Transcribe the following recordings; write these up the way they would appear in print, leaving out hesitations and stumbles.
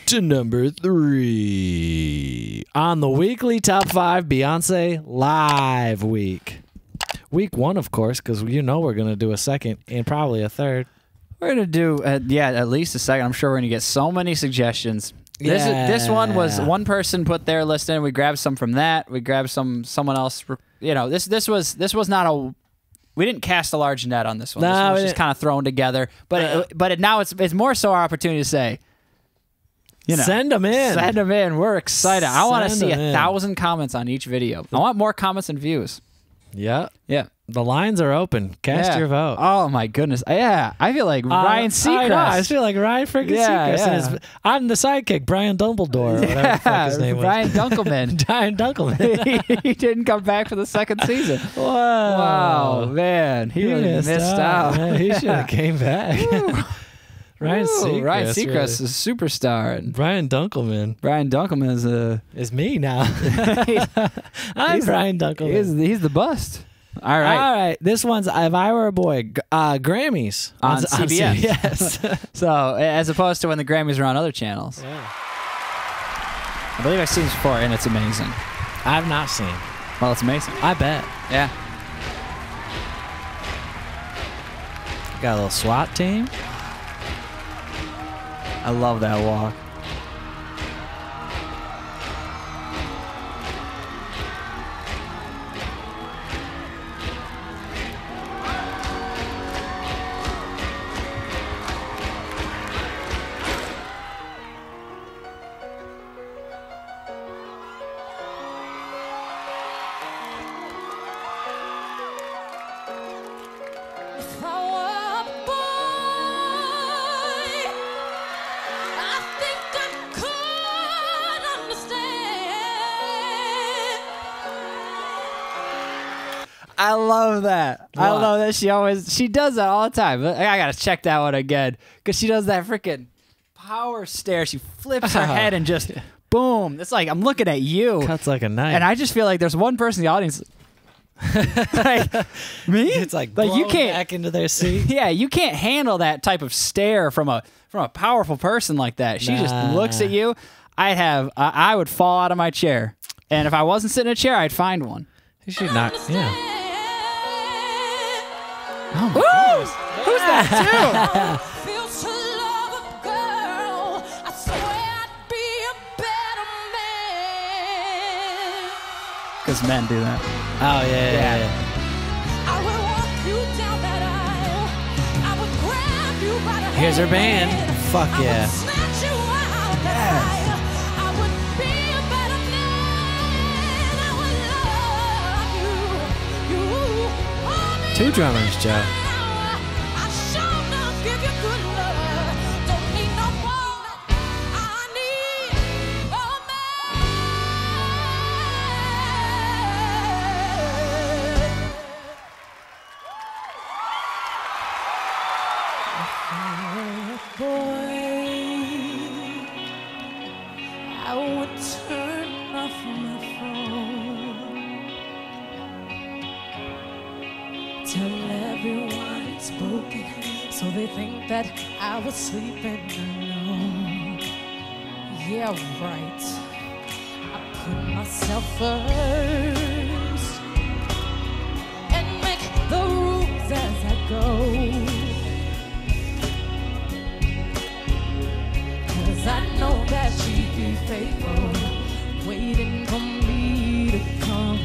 to number 3 on the weekly top 5 Beyonce live week. Week 1, of course, because you know we're going to do a second and probably a third. We're going to do, at least a second. I'm sure we're going to get so many suggestions. This one was one person put their list in. We grabbed some from that. We grabbed someone else. You know, this was not a. We didn't cast a large net on this one. No, this one was just kind of thrown together. But now it's more so our opportunity to say, you know, send them in. Send them in. We're excited. I want to see 1,000 comments on each video. I want more comments and views. Yeah. Yeah. The lines are open. Cast your vote. Oh, my goodness. Yeah. I feel like Ryan Seacrest. I feel like Ryan freaking Seacrest. Yeah. I'm the sidekick, Brian Dumbledore. Or whatever the fuck his name was. Brian Dunkelman. Brian Dunkelman. He didn't come back for the second season. Whoa. Wow, man. He missed out. Man, he should have came back. Ryan Seacrest is a superstar. And Brian Dunkelman. Brian Dunkelman is me now. I'm Brian Dunkelman. He's the bust. All right. This one's If I Were a Boy, Grammys on CBS. CBS. So, as opposed to when the Grammys are on other channels. Yeah. I believe I've seen this before, and it's amazing. I've not seen. Well, it's amazing. I bet. Yeah. Got a little SWAT team. I love that walk. I love that. What? I love that she does that all the time. I gotta check that one again because she does that freaking power stare. She flips her head and just boom. It's like I'm looking at you. Cuts like a knife. And I just feel like there's one person in the audience. Like, me? It's like you can't back into their seat. Yeah, you can't handle that type of stare from a powerful person like that. She just looks at you. I would fall out of my chair, and if I wasn't sitting in a chair, I'd find one. You should not. Yeah. Oh my goodness. Who's that too? Because men do that. Oh yeah. I will walk you down that aisle. I will grab you by the Here's her band. hand. Fuck I yeah. would snatch you out that fire. I would be a better man. I would love you. You are me. 2 drummers, Joe. I shall not give you good love. Don't need no more. I need a man. I would turn off my phone. Tell everyone it's broken, so they think that I was sleeping alone. Yeah, right. I put myself first and make the rules as I go. I know that she'd be faithful, waiting for me to come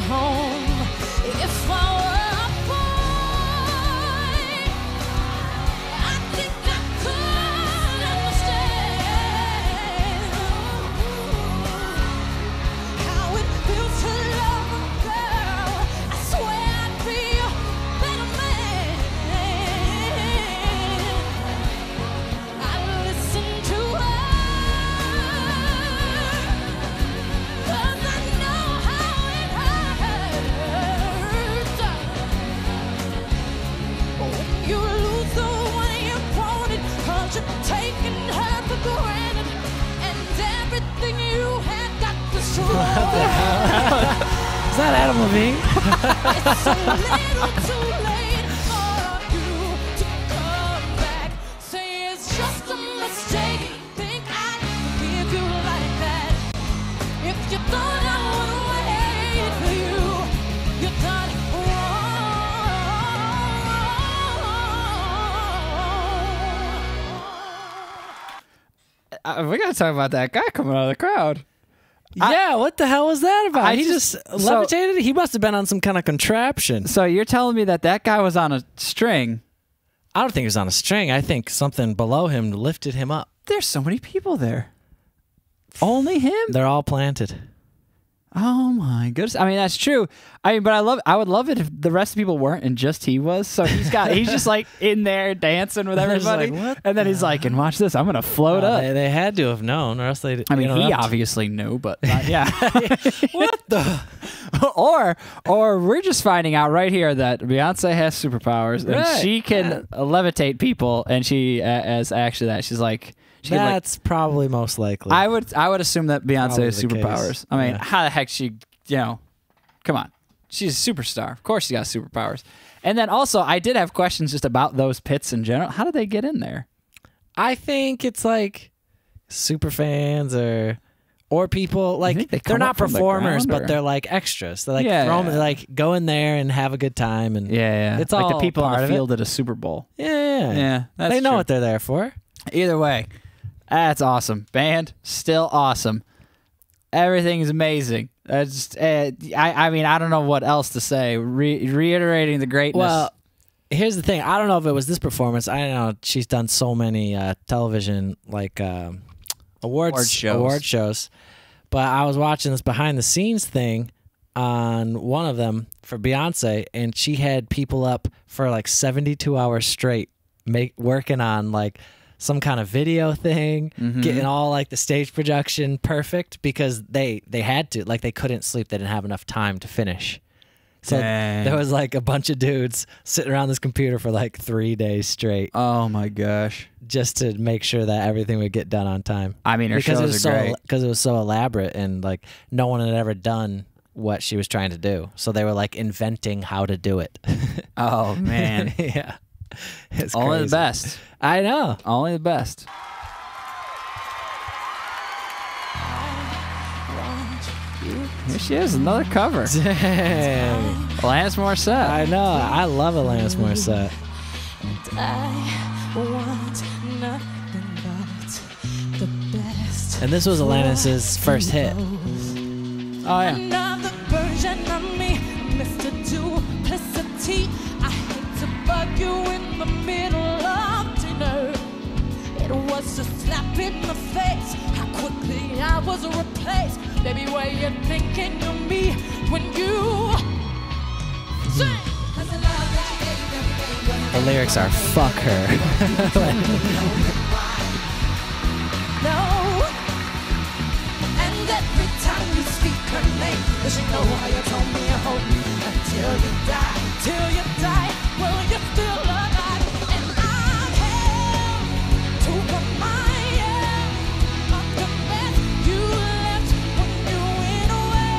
home, If I were a boy, I think I could understand how it feels to love a girl. I swear I'd be a better man. Is that Adam Levine? It's a little too late for you to come back. Say it's just a we gotta talk about that guy coming out of the crowd. Yeah, what the hell was that about? He just so- levitated? He must have been on some kind of contraption. So you're telling me that guy was on a string? I don't think he was on a string. I think something below him lifted him up. There's so many people there. Only him? They're all planted. Oh my goodness! I mean, that's true. I mean, but I would love it if the rest of the people weren't and just he was. So he's just like in there dancing with They're just everybody, like, "What and then he's like, "And watch this, I'm gonna float up." They had to have known, or else they'd I mean, he interrupt. obviously knew, but yeah. What the? or we're just finding out right here that Beyonce has superpowers and Right. she can levitate people, and she as actually that she's like. She can, like, That's probably most likely. I would assume that Beyonce Probably has the case. superpowers. I mean, Yeah. how the heck come on. She's a superstar. Of course she got superpowers. And then also, I did have questions just about those pits in general. How did they get in there? I think it's like super fans or people like think they they're come not up from the performers, ground, but or- they're like extras. They're like Yeah. they like go in there and have a good time and it's like all the people part on of the it. field at a Super Bowl. Yeah, that's they know true. what they're there for. Either way, that's awesome. Band, still awesome. Everything's amazing. Just, I mean, I don't know what else to say. Reiterating the greatness. Well, here's the thing. I don't know if it was this performance. I know she's done so many television like award shows. But I was watching this behind the scenes thing on one of them for Beyonce, and she had people up for like 72 hours straight working on like some kind of video thing, getting all like the stage production perfect because they had to, like they couldn't sleep. They didn't have enough time to finish. So Dang. there was like a bunch of dudes sitting around this computer for like 3 days straight oh my gosh. just to make sure that everything would get done on time. I mean, her because it shows was are great. because it was so elaborate and like no one had ever done what she was trying to do. So they were like inventing how to do it. Oh man. Yeah. It's Only crazy. the best. I know. Only the best. Here she is, another cover. Dang. Alanis Morissette. I know. I love Alanis Morissette. I want nothing but the best. And this was Alanis's first hit. Oh yeah. Another version of me, Mr. Duplicity. I hate to bug you in the middle of dinner. It was a slap in the face. How quickly I was replaced. Baby, were you thinking of me when you sing? The lyrics are "fuck her." No. And every time you speak her name, does she know how you told me you hold me until you die? Till you die, well, you're still alive. And I'm held to remind you of the mess you left when you went away.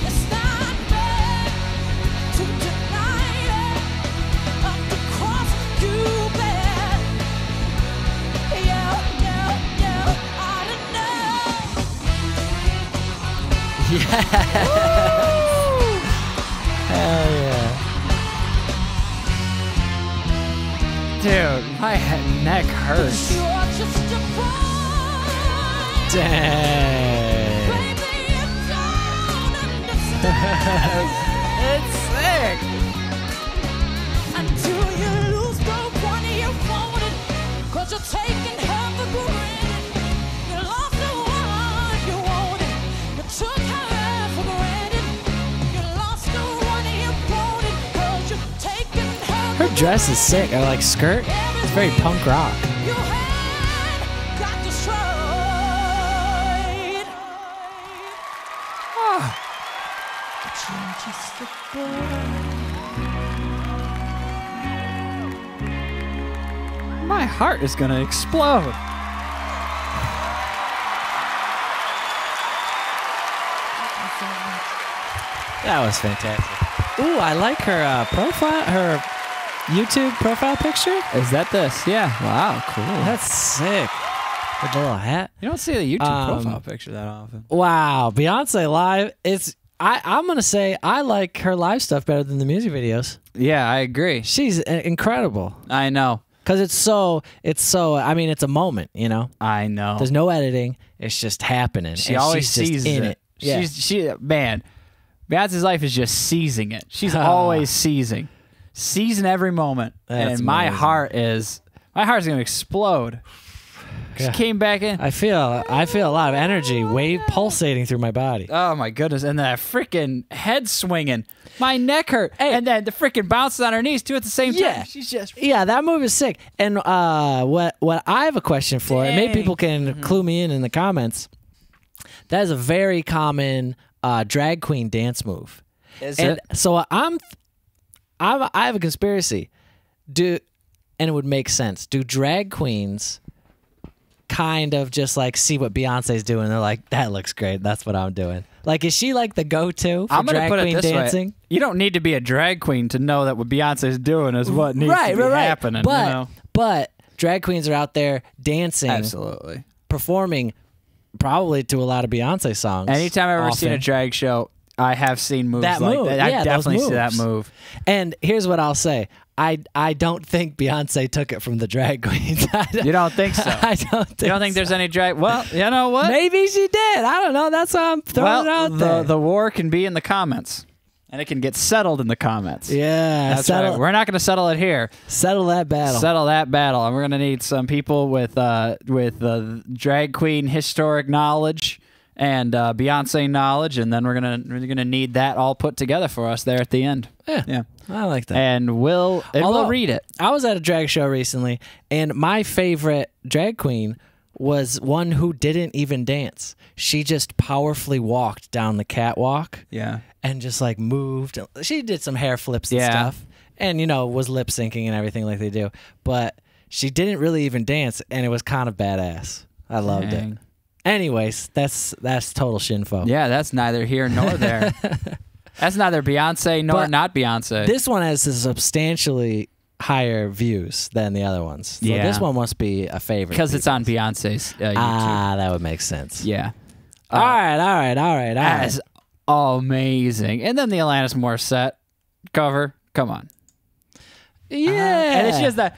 It's not fair to deny it of the cross you bear. Yeah, I don't know. Hell yeah. Dude, my neck hurts. You are just a boy. Dang. Baby, you don't understand. It's sick. Until you lose the one you wanted. 'Cause you're taking her for granted. You lost the one you wanted. You took her for granted. You lost the one you wanted. 'Cause you're taking her for Her dress is sick. I like skirt. It's very punk rock. you had got destroyed. But you're just a boy. My heart is gonna explode. That was fantastic. Ooh, I like her profile, her YouTube profile picture. Is that this? Yeah. Wow, cool. That's sick. With the little hat. You don't see the YouTube Um, profile picture that often. Wow, Beyonce live. I'm gonna say I like her live stuff better than the music videos. Yeah, I agree. She's incredible. I know. because it's so. I mean, it's a moment, you know. I know. There's no editing. It's just happening. She and always she's just sees in it. it. Yeah. Man, Beyonce's life is just seizing it. She's always seizing every moment. That's and my amazing. heart's gonna explode. She Yeah. came back in. I feel a lot of energy wave pulsating through my body. Oh my goodness! And that freaking head swinging, my neck hurt, and then the freaking bounces on her knees too at the same time. Yeah. She's just Yeah, that move is sick. And what I have a question for, and maybe people can clue me in the comments. That is a very common drag queen dance move. Is and it? So I have a conspiracy. And it would make sense. Do drag queens kind of just like see what Beyonce's doing? They're like, that looks great. That's what I'm doing. Like, is she like the go-to for I'm gonna drag put queen it this dancing? way: you don't need to be a drag queen to know that what Beyonce's doing is what needs to be happening. But you know? but drag queens are out there dancing, Absolutely. performing, probably to a lot of Beyonce songs. Anytime I've ever often. seen a drag show, I have seen moves That like move, that. yeah, I those definitely see that moves. move. And here's what I'll say. I don't think Beyonce took it from the drag queens. You don't think so? I don't think You don't think there's any drag? Well, you know what? Maybe she did. I don't know. That's why I'm throwing it out there. The war can be in the comments, and it can get settled in the comments. Yeah. That's right. We're not going to settle it here. Settle that battle. Settle that battle, and we're going to need some people with drag queen historic knowledge and Beyonce knowledge, and then we're gonna need that all put together for us there at the end. Yeah. I like that. And we'll read it. I was at a drag show recently, and my favorite drag queen was one who didn't even dance. She just powerfully walked down the catwalk. Yeah. And just like moved. She did some hair flips and Yeah. stuff, and was lip syncing and everything like they do. But she didn't really even dance, and it was kind of badass. I loved it. Anyways, that's total shinfo. Yeah, that's neither here nor there. That's neither Beyonce nor But not Beyonce. This one has substantially higher views than the other ones. So Yeah. this one must be a favorite because it's on Beyonce's YouTube. Ah, that would make sense. Yeah. All right. That's amazing. And then the Alanis Morissette cover. Come on. Yeah, And it's just that.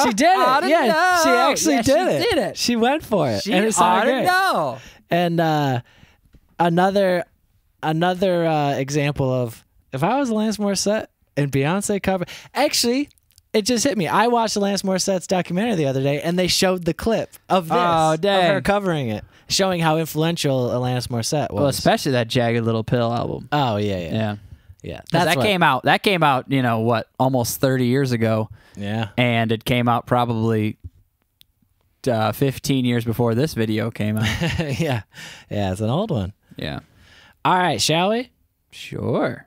she did it. I don't Yeah, know. she actually Yeah, did she it. did it. She went for it, She and it ought sounded to great. know. And another example of if I was Alanis Morissette and Beyonce cover. Actually, it just hit me. I watched Alanis Morissette's documentary the other day, and they showed the clip of this, Oh, dang. of her covering it, showing how influential Alanis Morissette was. Well, especially that Jagged Little Pill album. Oh yeah. That came out. That came out. Almost 30 years ago. Yeah. And it came out probably 15 years before this video came out. Yeah. It's an old one. Yeah. All right, shall we? Sure.